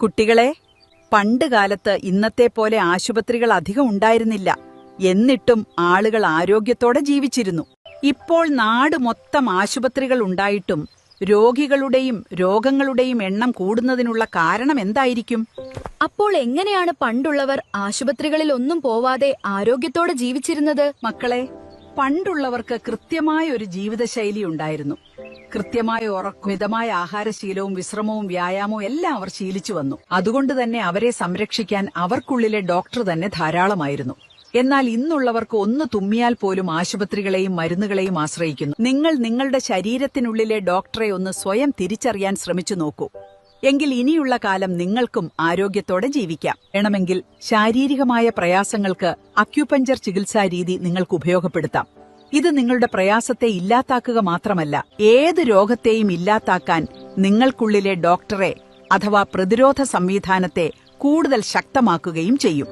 കുട്ടികളെ, പണ്ട് കാലത്ത് ഇന്നത്തെ പോലെ ആശുപത്രികൾ അധികം ഉണ്ടായിരുന്നില്ല. എന്നിട്ടും ആളുകൾ ആരോഗ്യത്തോടെ ജീവിച്ചിരുന്നു. ഇപ്പോൾ നാട് മൊത്തം ആശുപത്രികൾ ഉണ്ടായിട്ടും രോഗികളുടെയും രോഗങ്ങളുടെയും എണ്ണം കൂടുന്നതിനുള്ള കാരണം എന്തായിരിക്കും? അപ്പോൾ എങ്ങനെയാണ് പണ്ടുള്ളവർ ആശുപത്രികളിൽ ഒന്നും പോവാതെ ആരോഗ്യത്തോടെ ജീവിച്ചിരുന്നത്? മക്കളെ, പണ്ടുള്ളവർക്ക് കൃത്യമായ ഒരു ജീവിതശൈലി ഉണ്ടായിരുന്നു. കൃത്യമായ ഉറക്കം, മിതമായ ആഹാരശീലവും വിശ്രമവും വ്യായാമവും എല്ലാം അവർ ശീലിച്ചു വന്നു. അതുകൊണ്ട് തന്നെ അവരെ സംരക്ഷിക്കാൻ അവർക്കുള്ളിലെ ഡോക്ടർ തന്നെ ധാരാളമായിരുന്നു. എന്നാൽ ഇന്നുള്ളവർക്ക് ഒന്ന് തുമ്മിയാൽ പോലും ആശുപത്രികളെയും മരുന്നുകളെയും ആശ്രയിക്കുന്നു. നിങ്ങൾ നിങ്ങളുടെ ശരീരത്തിനുള്ളിലെ ഡോക്ടറെ ഒന്ന് സ്വയം തിരിച്ചറിയാൻ ശ്രമിച്ചു നോക്കൂ. എങ്കിൽ ഇനിയുള്ള കാലം നിങ്ങൾക്കും ആരോഗ്യത്തോടെ ജീവിക്കാം. വേണമെങ്കിൽ ശാരീരികമായ പ്രയാസങ്ങൾക്ക് അക്യുപഞ്ചർ ചികിത്സാ രീതി നിങ്ങൾക്ക് ഉപയോഗപ്പെടുത്താം. ഇത് നിങ്ങളുടെ പ്രയാസത്തെ ഇല്ലാതാക്കുക മാത്രമല്ല, ഏത് രോഗത്തെയും ഇല്ലാതാക്കാൻ നിങ്ങൾക്കുള്ളിലെ ഡോക്ടറെ അഥവാ പ്രതിരോധ സംവിധാനത്തെ കൂടുതൽ ശക്തമാക്കുകയും ചെയ്യും.